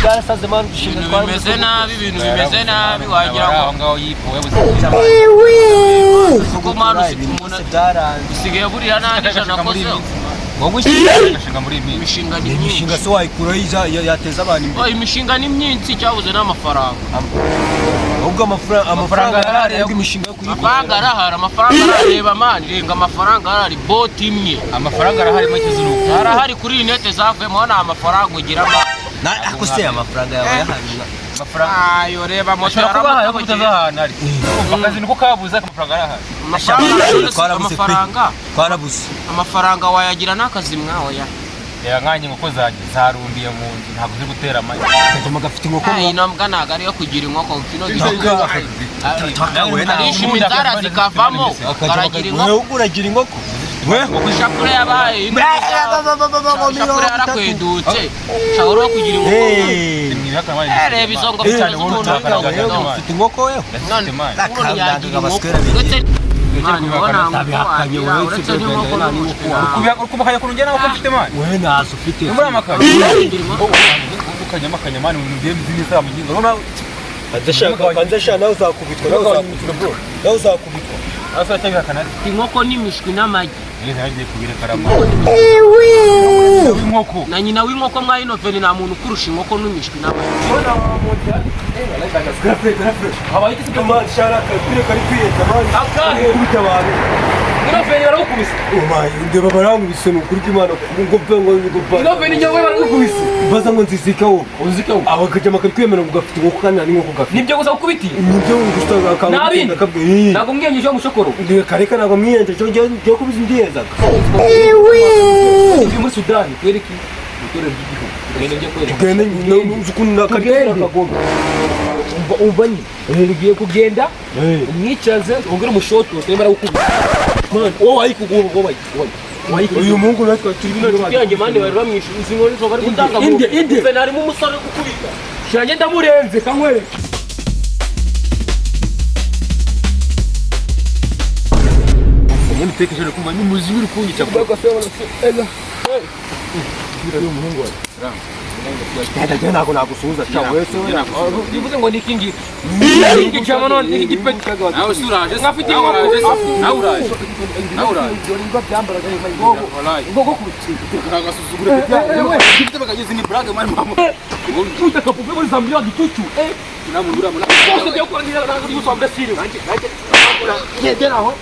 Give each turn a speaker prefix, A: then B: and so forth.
A: byarasaze man dushinga
B: ibintu bimeze nabi wagira ngo
C: aho ngaho yipowe
B: kuko manu umuntu usigaye buriya nandisha nakoze
C: wowe ushinga muri ibi
B: imishinga ni
A: imishinga so wayikura yateza abantu imbere
B: imishinga ni myinshi cyabuze n'amafaranga
A: ahubwo amafaranga arahari ahubwo imishinga yo
B: amafaranga arahari amafaranga arareba manje ngo amafaranga arahari bot imwe
C: amafaranga arahari mu kizuruko
B: arahari kuri intete zavemo na amafaranga ugira
A: akose amafaranga yawe yahari
B: ayo reba moto
C: yarabahaye kutazahana ari akazi niko kabuze amafaranga arahari
B: amafaranga wayagira n'akazi mwawe
C: ya nkanye nkoko zarundiye mu nzu ntabwo ziri gutera amagi
A: kajama gafite inkoko
B: ino mbwa ntago ariyo kugira inkoko kino arishima inzara zikavamo karagira inkoko
A: uragira inkoko
B: ishapure yabaye ishapure yarakwedutse shaka kugira inkoko reba izo ngofero cyane
A: ufite inkoko wewe
B: yagira inkoko
A: nabihakanye wowe
C: ukubakanya kurungira nawe ufite mani
A: wewe nazo ufite
C: muri amakanya ukanyama mani ngiye nziza mugingo urabona
A: adashaka nawe uzakubitwa nawe uzakubitwa
C: asa cyangwa kanari
B: inkoko n'imishwi n'amagi
C: yagiye kubira karama
B: inkoko na nyina w'inkoko mwayino veni nta muntu kurusha inkoko n'imishwi n'amagi
A: habaye iki kama sharaka kuri kari kwiyeta mani akahe kubitabana
B: ino veni barakubise
A: ndeba barangubise n'ukuri kw'Imana ngo ngo
B: ino veni nyawe barakubise
A: baza ngo nzisikaho uzikaho abakajama kari kwemera ngo gafite inkoko kandi ari inkoko gafite
B: nibyo gusa gukubitiye
A: nibyo gustaga akanga
B: kabwe ntabwo mwiyenje cyo mushokoro
A: kareka ntabwo mwiyenje cyo kubiza indiyezaga
B: muri Sudani kwereki
A: tugende n'uzukunda kagomba
B: ubanye ugiye kugenda umwicaze ongera umushoto utemera gukubita man wayikugomba
A: uyu mungu natwe turi bino
B: yanjye mande bari bamwishuza inkoni zo bari gutanga mu inde narimo umusore gukubita shanje ndamurenze kankwere
C: nitekereje kumva ni muzi uri kunyica
B: kuko ega
A: uyu muhungu wawe Nda nako nakusuhuza cha wewe
B: bivuze ngo nikingi iki cyama none igipeti nawe suraje ngafite nauraje ngo byambara ngo kuki
C: kagasuzugure wewe gifite bakagize ni brag mari mama
B: ngo kapupe muri zambia gicucu
C: namundura muna
B: bose byo kurangira nandi gusombe siri ngedera aho